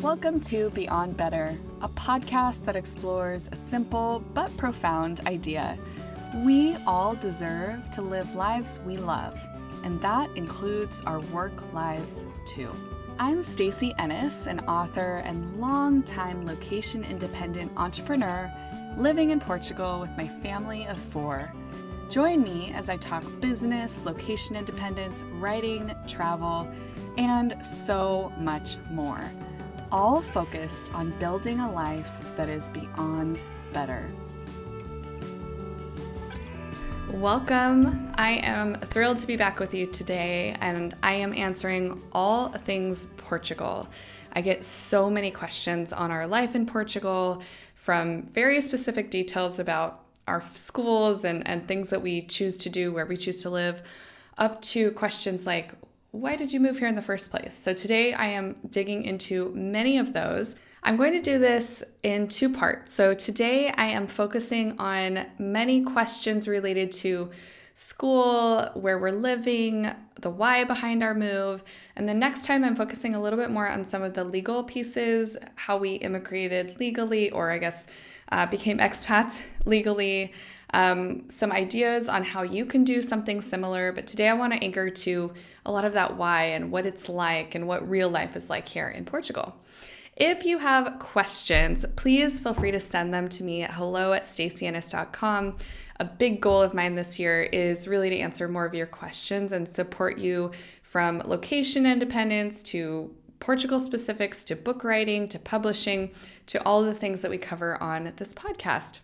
Welcome to Beyond Better, a podcast that explores a simple but profound idea. We all deserve to live lives we love, and that includes our work lives too. I'm Stacy Ennis, an author and longtime location-independent entrepreneur living in Portugal with my family of 4. Join me as I talk business, location independence, writing, travel, and so much more. All focused on building a life that is beyond better. Welcome. I am thrilled to be back with you today, and I am answering all things Portugal. I get so many questions on our life in Portugal, from very specific details about our schools and things that we choose to do, where we choose to live, up to questions like, why did you move here in the first place? So today I am digging into many of those. I'm going to do this in 2 parts. So today I am focusing on many questions related to school, where we're living, the why behind our move. And the next time I'm focusing a little bit more on some of the legal pieces, how we immigrated legally, or I guess became expats legally. Some ideas on how you can do something similar. But today I want to anchor to a lot of that why and what it's like and what real life is like here in Portugal. If you have questions, please feel free to send them to me at hello@stacyennis.com. A big goal of mine this year is really to answer more of your questions and support you from location independence to Portugal specifics to book writing to publishing to all the things that we cover on this podcast.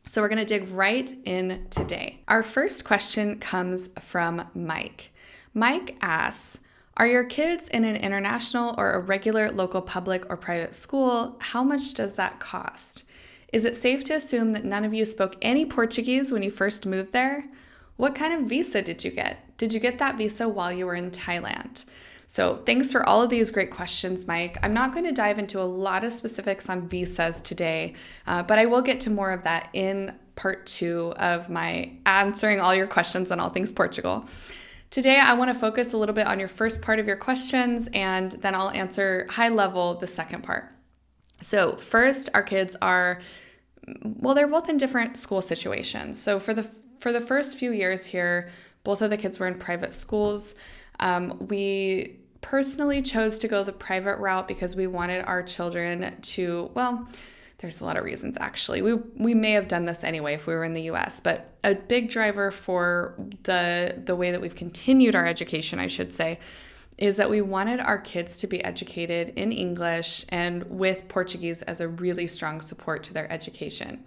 So we're going to dig right in today. Our first question comes from Mike. Mike asks, are your kids in an international or a regular local public or private school? How much does that cost? Is it safe to assume that none of you spoke any Portuguese when you first moved there? What kind of visa did you get? Did you get that visa while you were in Thailand? So thanks for all of these great questions, Mike. I'm not going to dive into a lot of specifics on visas today, but I will get to more of that in part 2 of my answering all your questions on all things Portugal. Today, I want to focus a little bit on your first part of your questions, and then I'll answer high level the second part. So first, our kids are, they're both in different school situations. So for the first few years here, both of the kids were in private schools. We personally chose to go the private route because we wanted our children to, there's a lot of reasons actually. We may have done this anyway if we were in the US, but a big driver for the way that we've continued our education, I should say, is that we wanted our kids to be educated in English and with Portuguese as a really strong support to their education.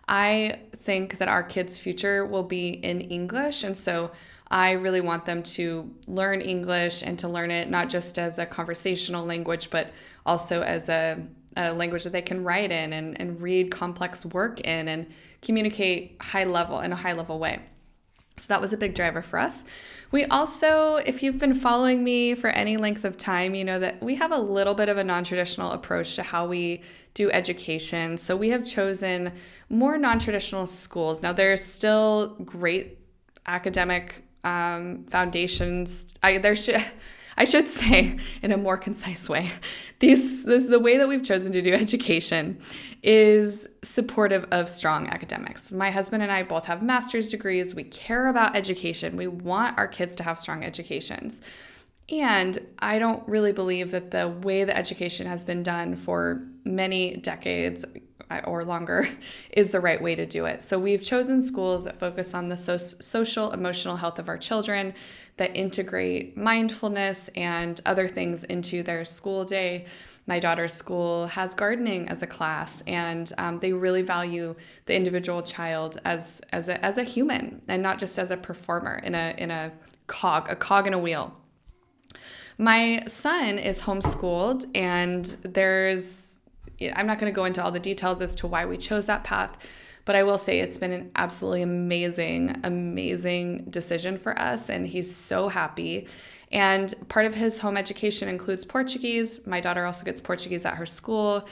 I think that our kids' future will be in English, and so I really want them to learn English and to learn it not just as a conversational language, but also as a language that they can write in and read complex work in and communicate in a high level way. So that was a big driver for us. We also, if you've been following me for any length of time, you know that we have a little bit of a non-traditional approach to how we do education. So we have chosen more non-traditional schools. Now there's still great academic foundations. I should say in a more concise way, the way that we've chosen to do education is supportive of strong academics. My husband and I both have master's degrees. We care about education. We want our kids to have strong educations. And I don't really believe that the way that education has been done for many decades or longer is the right way to do it. So we've chosen schools that focus on the social, emotional health of our children, that integrate mindfulness and other things into their school day. My daughter's school has gardening as a class, and they really value the individual child as a human and not just as a performer in a cog in a wheel. My son is homeschooled, and I'm not going to go into all the details as to why we chose that path, but I will say it's been an absolutely amazing decision for us, and he's so happy. And part of his home education includes Portuguese. My daughter also gets Portuguese at her school.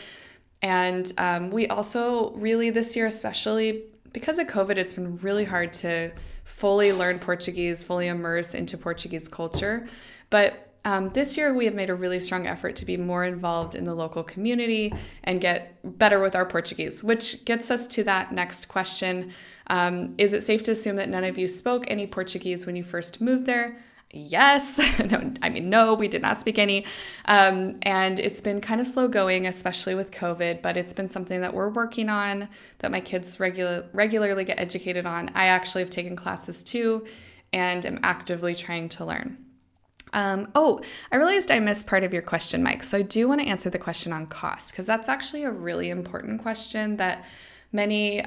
And we also really this year, especially because of COVID, it's been really hard to fully learn Portuguese, fully immerse into Portuguese culture. But This year, we have made a really strong effort to be more involved in the local community and get better with our Portuguese, which gets us to that next question. Is it safe to assume that none of you spoke any Portuguese when you first moved there? Yes. No, we did not speak any. And it's been kind of slow going, especially with COVID, but it's been something that we're working on, that my kids regularly get educated on. I actually have taken classes too, and am actively trying to learn. I realized I missed part of your question, Mike. So I do want to answer the question on cost, because that's actually a really important question that many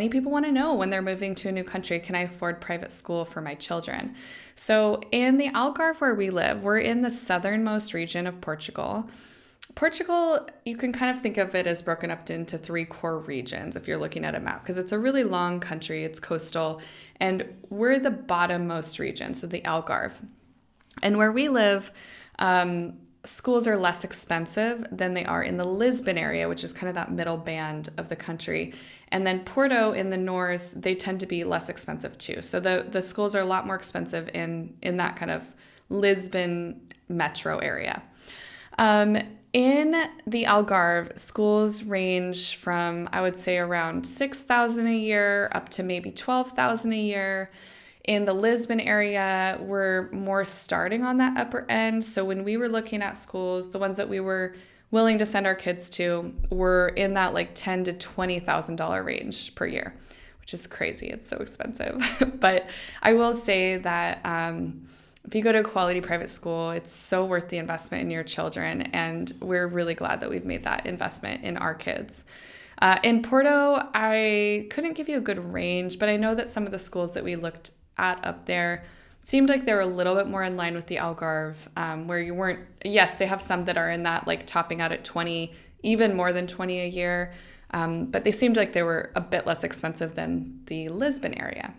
people want to know when they're moving to a new country. Can I afford private school for my children? So in the Algarve where we live, we're in the southernmost region of Portugal. Portugal, you can kind of think of it as broken up into 3 core regions if you're looking at a map, because it's a really long country, it's coastal, and we're the bottommost region, so the Algarve. And where we live, schools are less expensive than they are in the Lisbon area, which is kind of that middle band of the country. And then Porto in the north, they tend to be less expensive too. So the schools are a lot more expensive in that kind of Lisbon metro area. In the Algarve, schools range from, I would say, around $6,000 a year up to maybe $12,000 a year. In the Lisbon area, we're more starting on that upper end. So when we were looking at schools, the ones that we were willing to send our kids to were in that like $10,000 to $20,000 range per year, which is crazy. It's so expensive. But I will say that if you go to a quality private school, it's so worth the investment in your children. And we're really glad that we've made that investment in our kids. In Porto, I couldn't give you a good range, but I know that some of the schools that we looked at up there seemed like they were a little bit more in line with the Algarve, where you weren't, yes, they have some that are in that like topping out at 20, even more than 20 a year, but they seemed like they were a bit less expensive than the Lisbon area.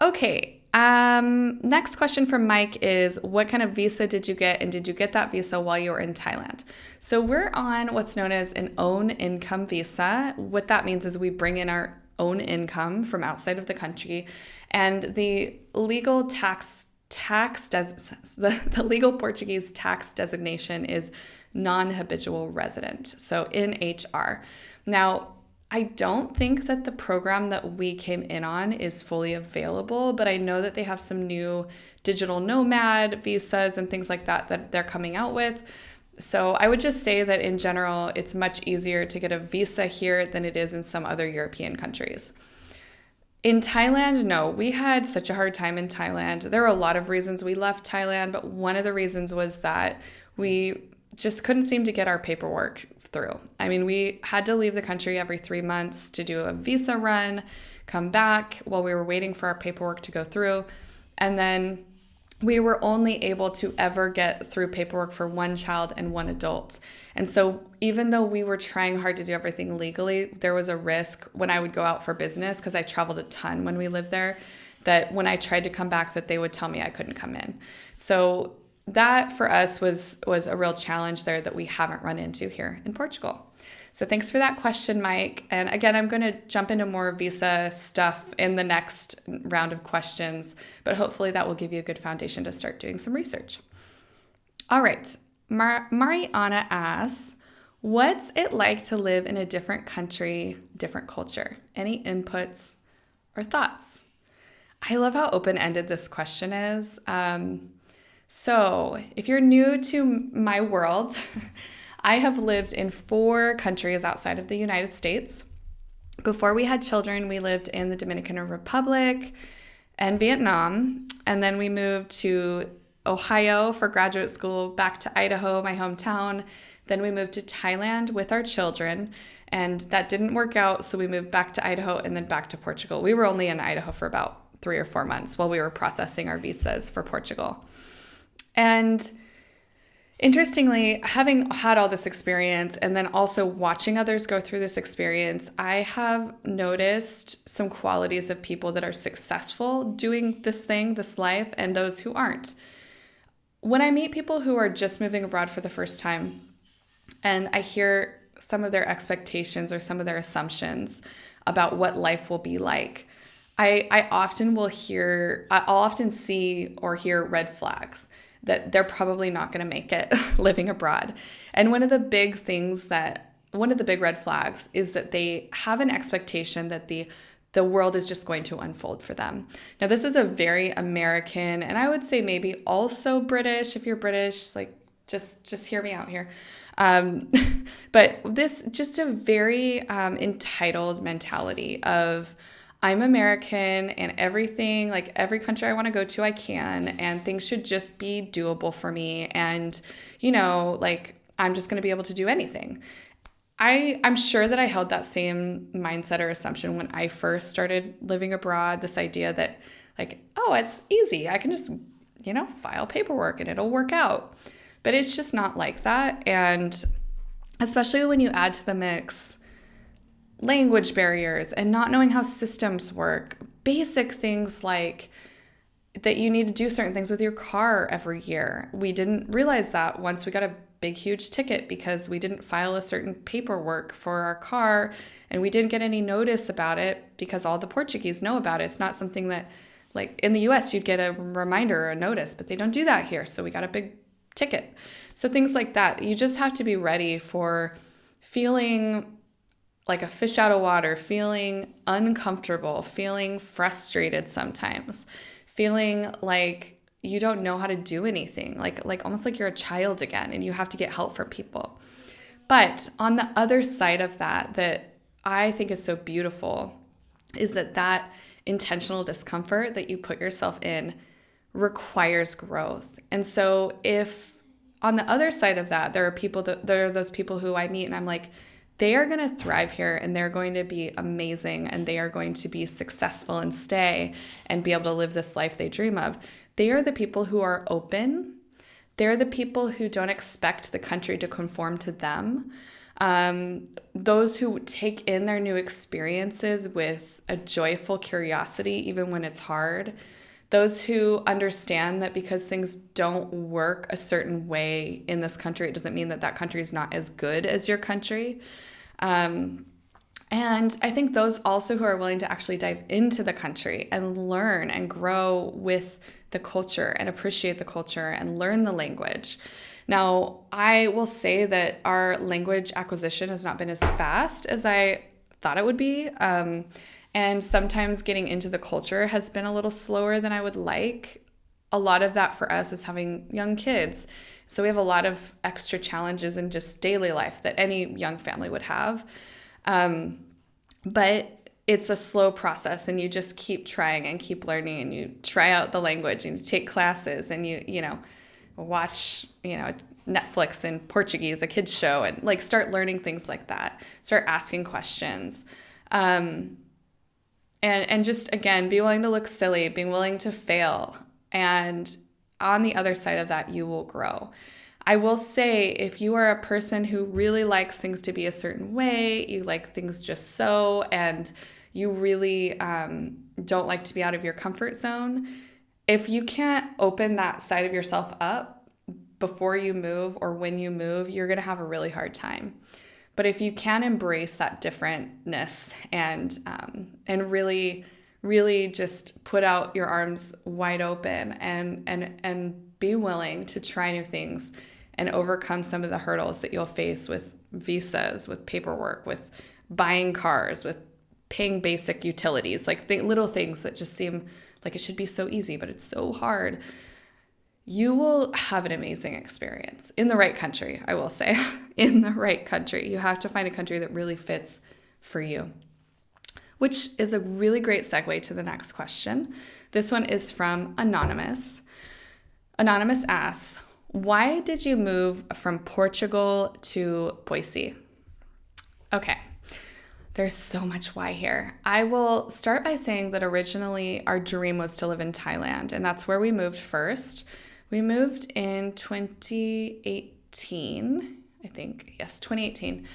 Okay, next question from Mike is, what kind of visa did you get, and did you get that visa while you were in Thailand? So we're on what's known as an own income visa. What that means is we bring in our own income from outside of the country, and the legal the legal Portuguese tax designation is non-habitual resident, so NHR. Now, I don't think that the program that we came in on is fully available, but I know that they have some new digital nomad visas and things like that they're coming out with. So I would just say that in general, it's much easier to get a visa here than it is in some other European countries. In Thailand, no, we had such a hard time in Thailand. There were a lot of reasons we left Thailand, but one of the reasons was that we just couldn't seem to get our paperwork through. I mean, we had to leave the country every 3 months to do a visa run, come back while we were waiting for our paperwork to go through, and then we were only able to ever get through paperwork for 1 child and 1 adult. And so even though we were trying hard to do everything legally, there was a risk when I would go out for business, because I traveled a ton when we lived there, that when I tried to come back that they would tell me I couldn't come in. So that for us was a real challenge there that we haven't run into here in Portugal. So thanks for that question, Mike. And again, I'm going to jump into more visa stuff in the next round of questions, but hopefully that will give you a good foundation to start doing some research. All right. Mariana asks, what's it like to live in a different country, different culture? Any inputs or thoughts? I love how open-ended this question is. So if you're new to my world, I have lived in 4 countries outside of the United States. Before we had children, we lived in the Dominican Republic and Vietnam, and then we moved to Ohio for graduate school, back to Idaho, my hometown. Then we moved to Thailand with our children, and that didn't work out, so we moved back to Idaho and then back to Portugal. We were only in Idaho for about 3 or 4 months while we were processing our visas for Portugal. And interestingly, having had all this experience and then also watching others go through this experience, I have noticed some qualities of people that are successful doing this thing, this life, and those who aren't. When I meet people who are just moving abroad for the first time, and I hear some of their expectations or some of their assumptions about what life will be like, I'll often see or hear red flags. that they're probably not going to make it living abroad. And one of the big red flags is that they have an expectation that the world is just going to unfold for them. Now, this is a very American, and I would say maybe also British. If you're British, like just hear me out here. But this just a very entitled mentality of, I'm American and everything, like every country I want to go to, I can, and things should just be doable for me. And, like I'm just going to be able to do anything. I'm sure that I held that same mindset or assumption when I first started living abroad, this idea that like, oh, it's easy. I can just, file paperwork and it'll work out. But it's just not like that. And especially when you add to the mix language barriers and not knowing how systems work, basic things like that you need to do certain things with your car every year. We didn't realize that once we got a big, huge ticket because we didn't file a certain paperwork for our car, and we didn't get any notice about it because all the Portuguese know about it. It's not something that, like in the US, you'd get a reminder or a notice, but they don't do that here. So we got a big ticket. So things like that. You just have to be ready for feeling like a fish out of water, feeling uncomfortable, feeling frustrated sometimes, feeling like you don't know how to do anything, like almost like you're a child again and you have to get help from people. But on the other side of that I think is so beautiful is that intentional discomfort that you put yourself in requires growth. And so if on the other side of that, there are those people who I meet and I'm like, they are going to thrive here and they're going to be amazing and they are going to be successful and stay and be able to live this life they dream of. They are the people who are open. They're the people who don't expect the country to conform to them. Those who take in their new experiences with a joyful curiosity, even when it's hard. Those who understand that because things don't work a certain way in this country, it doesn't mean that country is not as good as your country. And I think those also who are willing to actually dive into the country and learn and grow with the culture and appreciate the culture and learn the language. Now, I will say that our language acquisition has not been as fast as I thought it would be. And sometimes getting into the culture has been a little slower than I would like. A lot of that for us is having young kids. So we have a lot of extra challenges in just daily life that any young family would have. But it's a slow process and you just keep trying and keep learning and you try out the language and you take classes and you watch, Netflix in Portuguese, a kid's show, and like start learning things like that. Start asking questions. And just, again, be willing to look silly, being willing to fail. And on the other side of that, you will grow. I will say, if you are a person who really likes things to be a certain way, you like things just so, and you really don't like to be out of your comfort zone, if you can't open that side of yourself up before you move or when you move, you're going to have a really hard time. But if you can embrace that differentness and really, really just put out your arms wide open and be willing to try new things and overcome some of the hurdles that you'll face with visas, with paperwork, with buying cars, with paying basic utilities, like little things that just seem like it should be so easy, but it's so hard. You will have an amazing experience in the right country, I will say. In the right country. You have to find a country that really fits for you. Which is a really great segue to the next question. This one is from Anonymous. Anonymous asks, why did you move from Portugal to Boise? Okay, there's so much why here. I will start by saying that originally our dream was to live in Thailand, and that's where we moved first. We moved in 2018, I think. Yes, 2018.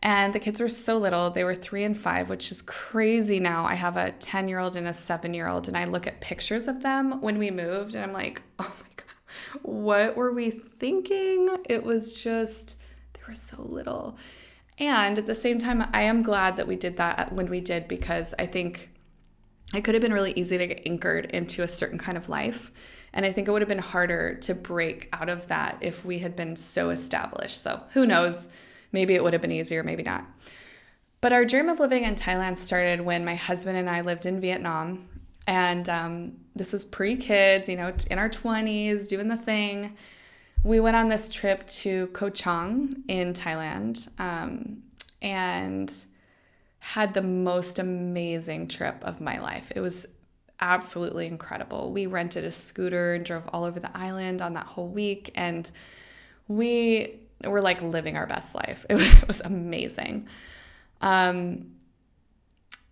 And the kids were so little. They were 3 and 5, which is crazy now. I have a 10-year-old and a 7-year-old, and I look at pictures of them when we moved, and I'm like, oh my God, what were we thinking? It was just, they were so little. And at the same time, I am glad that we did that when we did, because I think it could have been really easy to get anchored into a certain kind of life. And I think it would have been harder to break out of that if we had been so established. So who knows? Maybe it would have been easier, maybe not. But our dream of living in Thailand started when my husband and I lived in Vietnam. And this was pre-kids, in our 20s, doing the thing. We went on this trip to Koh Chang in Thailand and had the most amazing trip of my life. It was absolutely incredible. We rented a scooter and drove all over the island on that whole week, and we were like living our best life. It was amazing.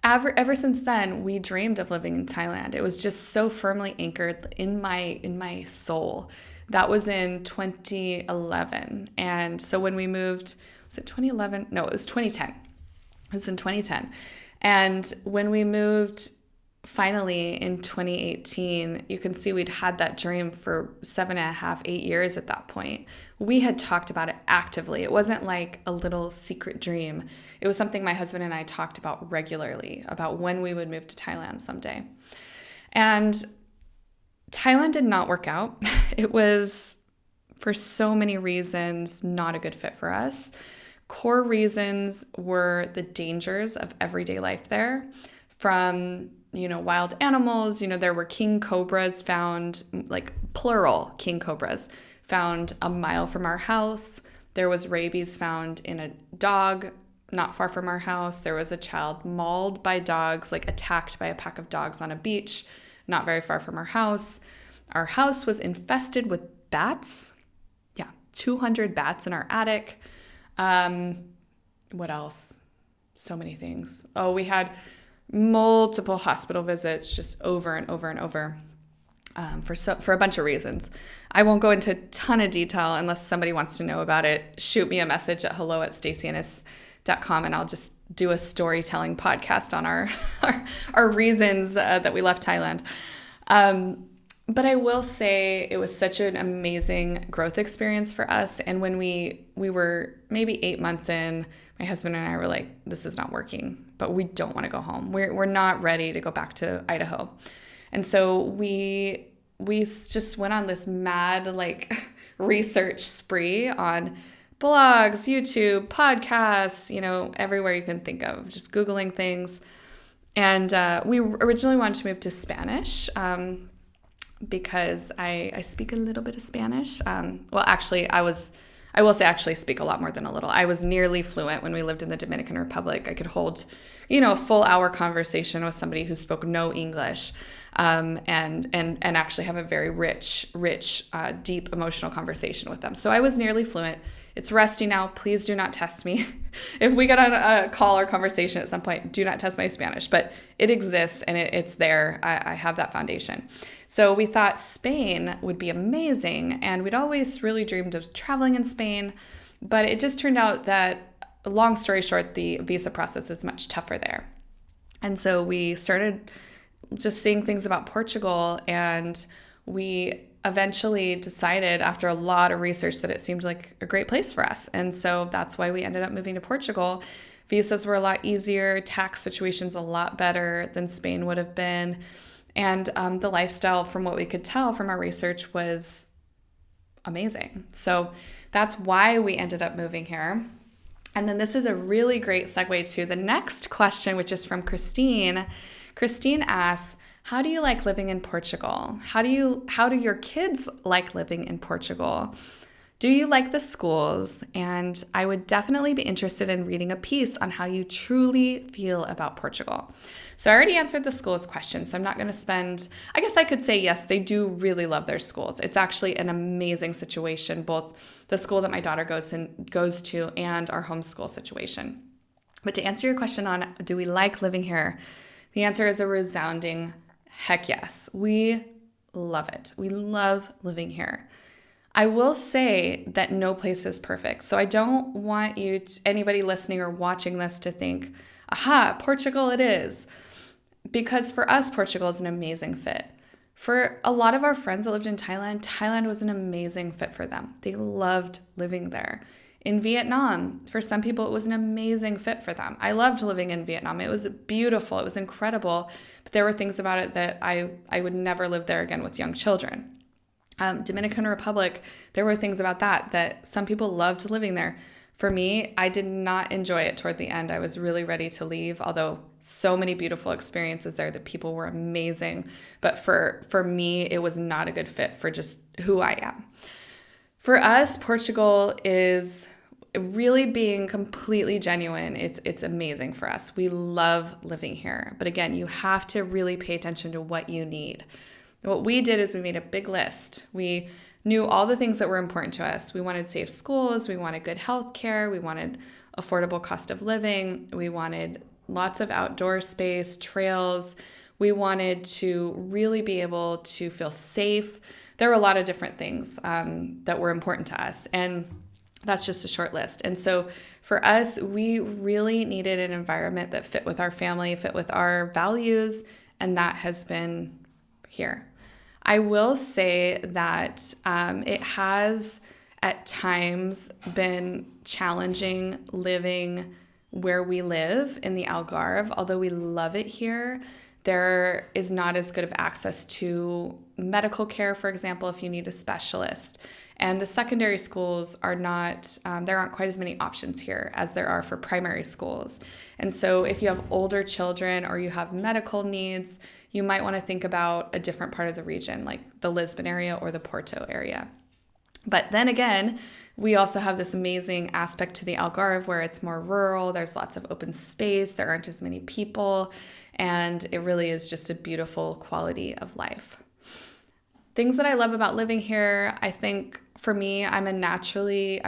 Ever since then, we dreamed of living in Thailand. It was just so firmly anchored in my soul. That was in 2011. And so when we moved, was it 2011? No, it was 2010. It was in 2010. And when we moved finally in 2018, you can see we'd had that dream for 7.5, 8 years at that point. We had talked about it actively. It wasn't like a little secret dream. It was something my husband and I talked about regularly, about when we would move to Thailand someday. And Thailand did not work out. It was, for so many reasons, not a good fit for us. Core reasons were the dangers of everyday life there, from wild animals. There were king cobras found, like plural king cobras, found a mile from our house. There was rabies found in a dog not far from our house. There was a child mauled by dogs, like attacked by a pack of dogs on a beach not very far from our house. Our house was infested with bats. 200 bats in our attic. What else? So many things. Oh, we had multiple hospital visits just over and over and over for a bunch of reasons. I won't go into a ton of detail unless somebody wants to know about it. Shoot me a message at hello@stacyandis.com and I'll just do a storytelling podcast on our reasons that we left Thailand. But I will say it was such an amazing growth experience for us. And when we were maybe 8 months in, my husband and I were like, this is not working, but we don't want to go home. We're not ready to go back to Idaho. And so we just went on this mad research spree on blogs, YouTube, podcasts, everywhere you can think of, just Googling things. And we originally wanted to move to Spanish, because I speak a little bit of Spanish. Actually, I will say actually speak a lot more than a little. I was nearly fluent when we lived in the Dominican Republic. I could hold, a full hour conversation with somebody who spoke no English, and actually have a very rich, deep emotional conversation with them. So I was nearly fluent. It's rusty now. Please do not test me. If we get on a call or conversation at some point, do not test my Spanish, but it exists and it's there. I have that foundation. So we thought Spain would be amazing, and we'd always really dreamed of traveling in Spain, but it just turned out that, long story short, the visa process is much tougher there. And so we started just seeing things about Portugal, and we eventually decided after a lot of research that it seemed like a great place for us. And so that's why we ended up moving to Portugal. Visas were a lot easier, tax situations a lot better than Spain would have been. And the lifestyle, from what we could tell from our research, was amazing. So that's why we ended up moving here. And then this is a really great segue to the next question, which is from Christine. Christine asks, how do you like living in Portugal? How do your kids like living in Portugal? Do you like the schools? And I would definitely be interested in reading a piece on how you truly feel about Portugal. So I already answered the schools question, so I'm not going to spend, I guess I could say yes, they do really love their schools. It's actually an amazing situation, both the school that my daughter goes to and our homeschool situation. But to answer your question on do we like living here, the answer is a resounding heck yes. We love it. We love living here. I will say that no place is perfect. So I don't want anybody listening or watching this to think, aha, Portugal it is. Because for us, Portugal is an amazing fit. For a lot of our friends that lived in Thailand, Thailand was an amazing fit for them. They loved living there. In Vietnam, for some people, it was an amazing fit for them. I loved living in Vietnam. It was beautiful. It was incredible. But there were things about it that I would never live there again with young children. Dominican Republic, there were things about that some people loved living there. For me, I did not enjoy it toward the end. I was really ready to leave, although so many beautiful experiences there. The people were amazing. But for me, it was not a good fit for just who I am. For us, Portugal is really being completely genuine. It's amazing for us. We love living here. But again, you have to really pay attention to what you need. What we did is we made a big list. We knew all the things that were important to us. We wanted safe schools. We wanted good health care. We wanted affordable cost of living. We wanted lots of outdoor space, trails. We wanted to really be able to feel safe. There were a lot of different things that were important to us. And that's just a short list. And so for us, we really needed an environment that fit with our family, fit with our values, and that has been here. I will say that it has at times been challenging living where we live in the Algarve. Although we love it here, there is not as good of access to medical care, for example, if you need a specialist. And the secondary schools are not, there aren't quite as many options here as there are for primary schools. And so if you have older children or you have medical needs, you might want to think about a different part of the region, like the Lisbon area or the Porto area. But then again, we also have this amazing aspect to the Algarve where it's more rural, there's lots of open space, there aren't as many people, and it really is just a beautiful quality of life. Things that I love about living here, I think for me, I'm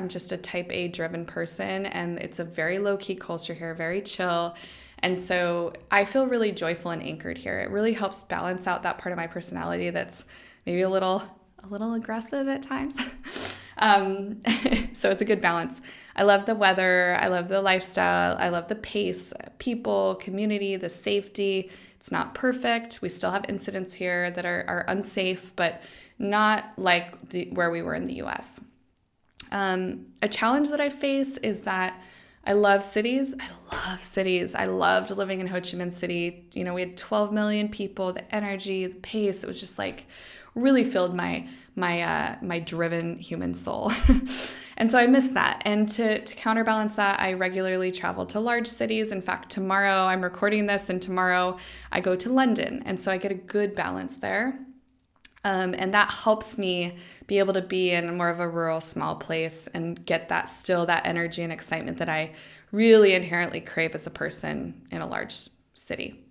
just a type A driven person, and it's a very low-key culture here, very chill. And so I feel really joyful and anchored here. It really helps balance out that part of my personality that's maybe a little aggressive at times. So it's a good balance. I love the weather. I love the lifestyle. I love the pace, people, community, the safety. It's not perfect. We still have incidents here that are unsafe, but not like where we were in the US. A challenge that I face is that I love cities. I loved living in Ho Chi Minh City. You know, we had 12 million people, the energy, the pace. It was just like really filled my driven human soul. And so I miss that. And to counterbalance that, I regularly travel to large cities. In fact, tomorrow I'm recording this, and tomorrow I go to London. And so I get a good balance there. And that helps me be able to be in more of a rural, small place and get that energy and excitement that I really inherently crave as a person in a large city.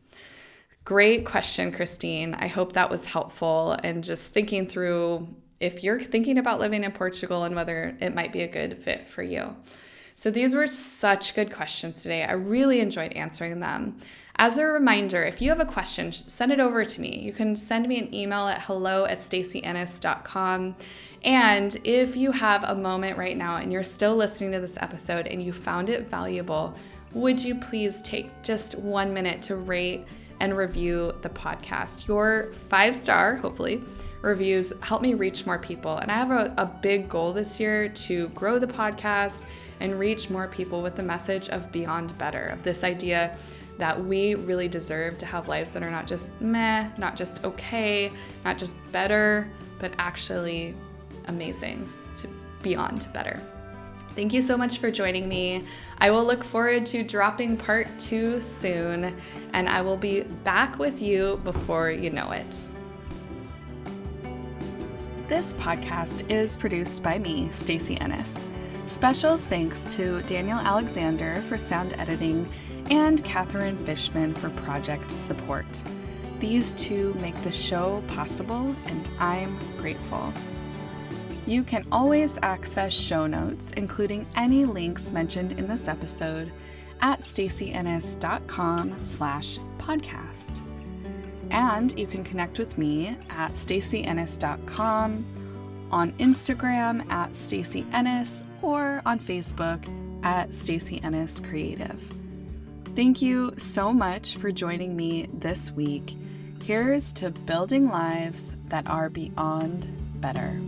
Great question, Christine. I hope that was helpful, and just thinking through if you're thinking about living in Portugal and whether it might be a good fit for you. So these were such good questions today. I really enjoyed answering them. As a reminder, if you have a question, send it over to me. You can send me an email at hello@stacyennis.com. And if you have a moment right now and you're still listening to this episode and you found it valuable, would you please take just 1 minute to rate and review the podcast? Your 5-star, hopefully, reviews help me reach more people. And I have a big goal this year to grow the podcast and reach more people with the message of beyond better, of this idea that we really deserve to have lives that are not just meh, not just okay, not just better, but actually amazing, to beyond better. Thank you so much for joining me. I will look forward to dropping part 2 soon, and I will be back with you before you know it. This podcast is produced by me, Stacy Ennis. Special thanks to Daniel Alexander for sound editing and Catherine Fishman for project support. These two make the show possible, and I'm grateful. You can always access show notes, including any links mentioned in this episode, at stacyennis.com/podcast. And you can connect with me at stacyennis.com, on Instagram at Stacy Ennis, or on Facebook at Stacy Ennis Creative. Thank you so much for joining me this week. Here's to building lives that are beyond better.